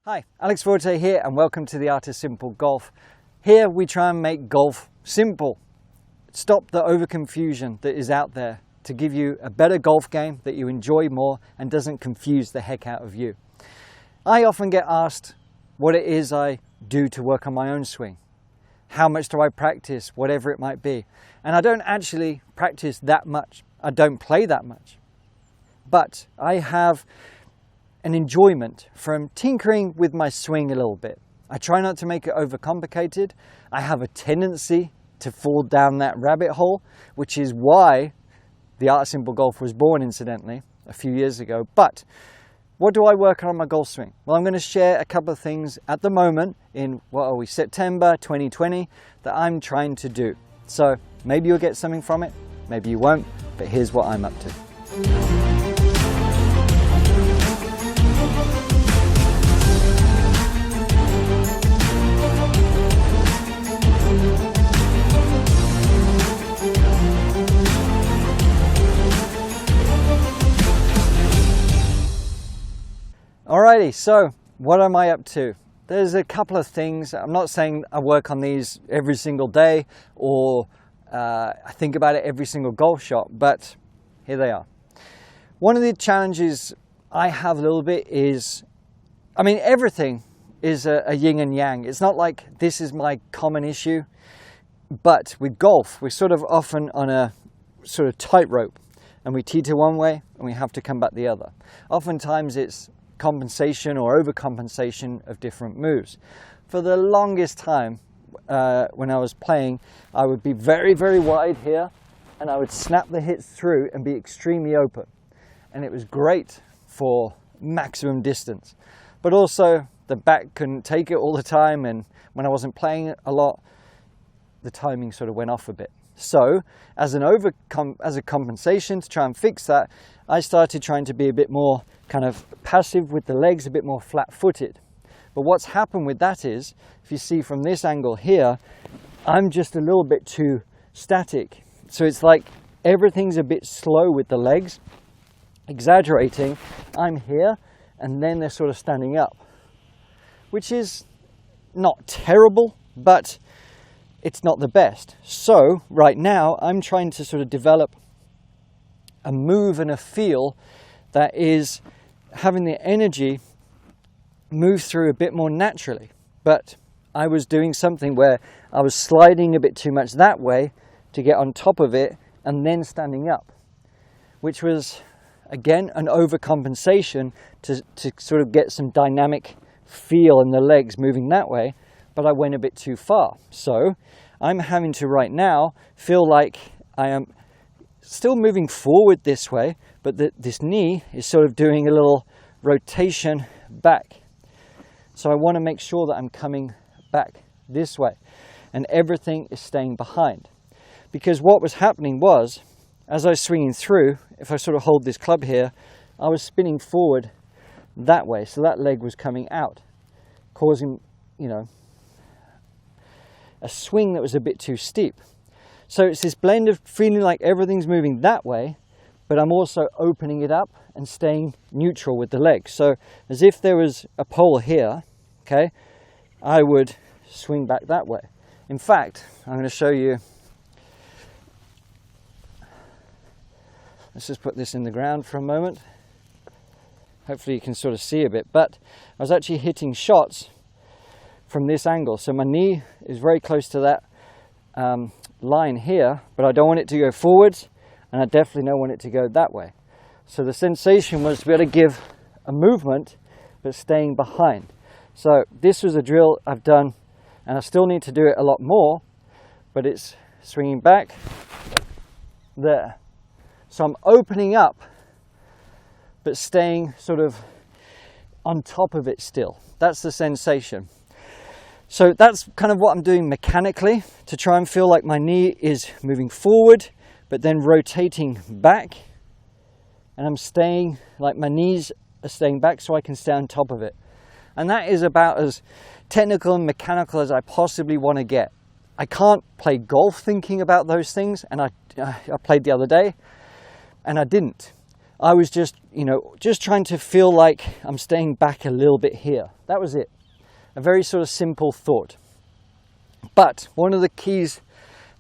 Hi, Alex Forte here and welcome to The Art of Simple Golf. Here we try and make golf simple. Stop the overconfusion that is out there to give you a better golf game that you enjoy more and doesn't confuse the heck out of you. I often get asked what it is I do to work on my own swing. How much do I practice, whatever it might be. And I don't actually practice that much. I don't play that much. But I have an enjoyment from tinkering with my swing a little bit. I try not to make it overcomplicated. I have a tendency to fall down that rabbit hole, which is why The Art of Simple Golf was born, incidentally, a few years ago. But what do I work on my golf swing? Well, I'm going to share a couple of things at the moment in, September 2020 that I'm trying to do. So maybe you'll get something from it, maybe you won't, but here's what I'm up to. Alrighty, so what am I up to? There's a couple of things. I'm not saying I work on these every single day or I think about it every single golf shot, but here they are. One of the challenges I have a little bit is, everything is a yin and yang. It's not like this is my common issue, but with golf, we're sort of often on a sort of tightrope and we teeter one way and we have to come back the other. Oftentimes it's compensation or overcompensation of different moves. For the longest time when I was playing, I would be very, very wide here and I would snap the hits through and be extremely open. And it was great for maximum distance. But also the back couldn't take it all the time, and when I wasn't playing it a lot, the timing sort of went off a bit. So as a compensation to try and fix that, I started trying to be a bit more kind of passive with the legs, a bit more flat-footed. But what's happened with that is, if you see from this angle here, I'm just a little bit too static. So it's like everything's a bit slow with the legs, exaggerating. I'm here and then they're sort of standing up, which is not terrible, but it's not the best. So right now I'm trying to sort of develop a move and a feel that is having the energy move through a bit more naturally. But I was doing something where I was sliding a bit too much that way to get on top of it and then standing up, which was again an overcompensation to sort of get some dynamic feel in the legs moving that way, but I went a bit too far. So I'm having to right now feel like I am still moving forward this way, but this knee is sort of doing a little rotation back. So I want to make sure that I'm coming back this way and everything is staying behind. Because what was happening was, as I was swinging through, if I sort of hold this club here, I was spinning forward that way. So that leg was coming out, causing, a swing that was a bit too steep. So it's this blend of feeling like everything's moving that way, but I'm also opening it up and staying neutral with the legs. So as if there was a pole here, okay, I would swing back that way. In fact, I'm going to show you. Let's just put this in the ground for a moment. Hopefully you can sort of see a bit, but I was actually hitting shots from this angle. So my knee is very close to that line here, but I don't want it to go forwards and I definitely don't want it to go that way. So the sensation was to be able to give a movement but staying behind. So this was a drill I've done and I still need to do it a lot more, but it's swinging back there. So I'm opening up but staying sort of on top of it still. That's the sensation. So that's kind of what I'm doing mechanically to try and feel like my knee is moving forward but then rotating back, and I'm staying like my knees are staying back so I can stay on top of it. And that is about as technical and mechanical as I possibly want to get. I can't play golf thinking about those things, and I played the other day and I didn't. I was just, just trying to feel like I'm staying back a little bit here. That was it. A very sort of simple thought. But one of the keys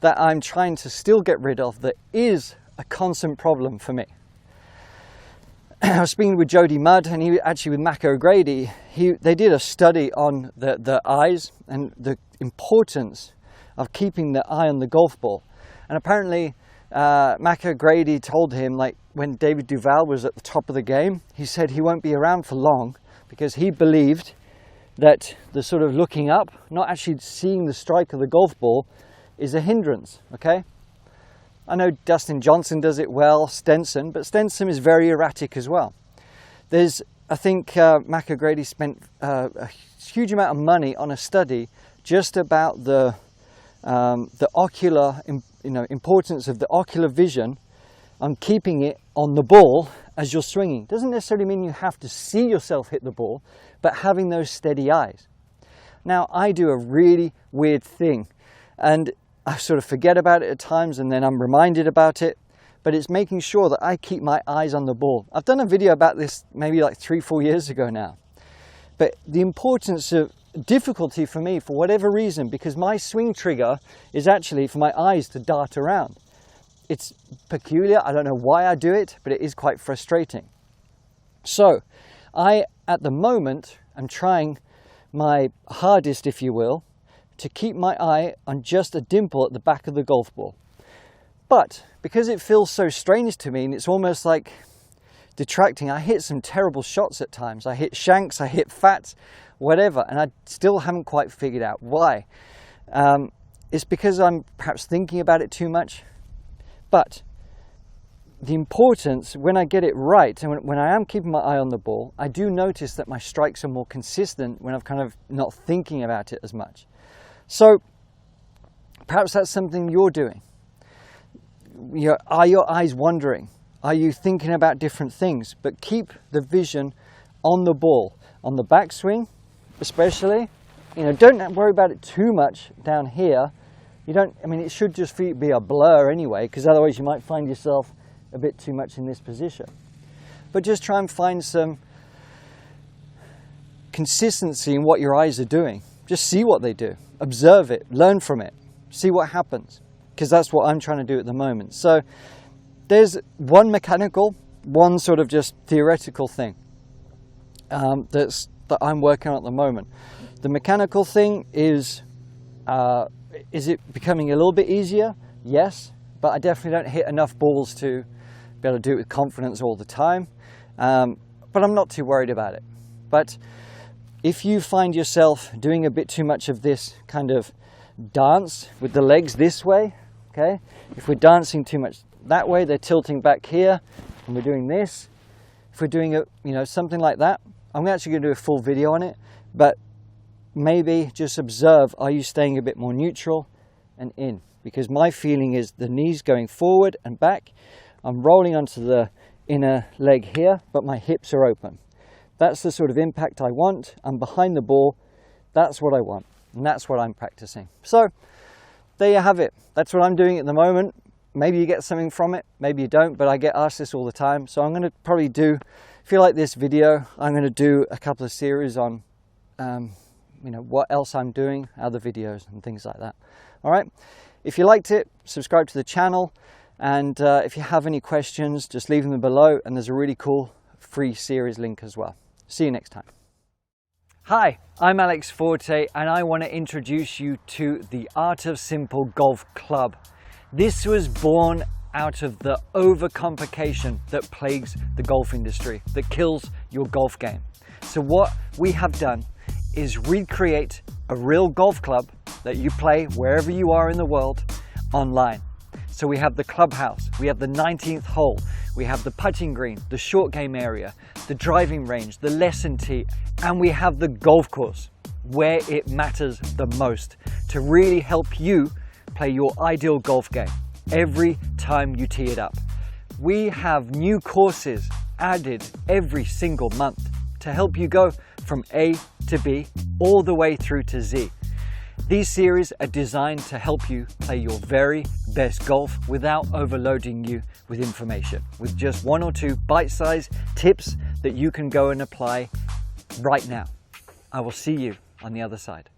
that I'm trying to still get rid of that is a constant problem for me. I was speaking with Jody Mudd, and he actually with Mac O'Grady, they did a study on the eyes and the importance of keeping the eye on the golf ball. And apparently Mac O'Grady told him, like when David Duval was at the top of the game, he said he won't be around for long because he believed that the sort of looking up, not actually seeing the strike of the golf ball, is a hindrance, okay? I know Dustin Johnson does it well, Stenson, but Stenson is very erratic as well. I think Mac O'Grady spent a huge amount of money on a study just about the ocular, importance of the ocular vision on keeping it on the ball as you're swinging. Doesn't necessarily mean you have to see yourself hit the ball, but having those steady eyes. Now, I do a really weird thing, and I sort of forget about it at times, and then I'm reminded about it, but it's making sure that I keep my eyes on the ball. I've done a video about this maybe like 3-4 years ago now, but the importance of difficulty for me, for whatever reason, because my swing trigger is actually for my eyes to dart around. It's peculiar, I don't know why I do it, but it is quite frustrating. So I, at the moment, am trying my hardest, if you will, to keep my eye on just a dimple at the back of the golf ball. But because it feels so strange to me, and it's almost like detracting, I hit some terrible shots at times. I hit shanks, I hit fats, whatever, and I still haven't quite figured out why. It's because I'm perhaps thinking about it too much. But the importance, when I get it right, and when I am keeping my eye on the ball, I do notice that my strikes are more consistent when I'm kind of not thinking about it as much. So perhaps that's something you're doing. Are your eyes wandering? Are you thinking about different things? But keep the vision on the ball, on the backswing especially. Don't worry about it too much down here. It should just be a blur anyway, because otherwise you might find yourself a bit too much in this position. But just try and find some consistency in what your eyes are doing. Just see what they do, observe it, learn from it, see what happens, because that's what I'm trying to do at the moment. So there's one mechanical, one sort of just theoretical thing that I'm working on at the moment. The mechanical thing is it becoming a little bit easier? Yes, but I definitely don't hit enough balls to be able to do it with confidence all the time. But I'm not too worried about it. But if you find yourself doing a bit too much of this kind of dance with the legs this way, okay? If we're dancing too much that way, they're tilting back here, and we're doing this. If we're doing something like that, I'm actually going to do a full video on it, but maybe just observe, are you staying a bit more neutral and in? Because my feeling is the knees going forward and back. I'm rolling onto the inner leg here, but my hips are open. That's the sort of impact I want. I'm behind the ball. That's what I want, and that's what I'm practicing. So there you have it. That's what I'm doing at the moment. Maybe you get something from it, maybe you don't, but I get asked this all the time. So I'm going to probably if you like this video, I'm going to do a couple of series on what else I'm doing, other videos and things like that. All right. If you liked it, subscribe to the channel. And if you have any questions, just leave them below. And there's a really cool free series link as well. See you next time. Hi, I'm Alex Forte, and I want to introduce you to the Art of Simple Golf Club. This was born out of the overcomplication that plagues the golf industry, that kills your golf game. So what we have done is recreate a real golf club that you play wherever you are in the world online. So we have the clubhouse, we have the 19th hole, we have the putting green, the short game area, the driving range, the lesson tee, and we have the golf course where it matters the most to really help you play your ideal golf game every time you tee it up. We have new courses added every single month to help you go from A to B all the way through to Z. These series are designed to help you play your very best golf without overloading you with information, with just 1 or 2 bite-sized tips that you can go and apply right now. I will see you on the other side.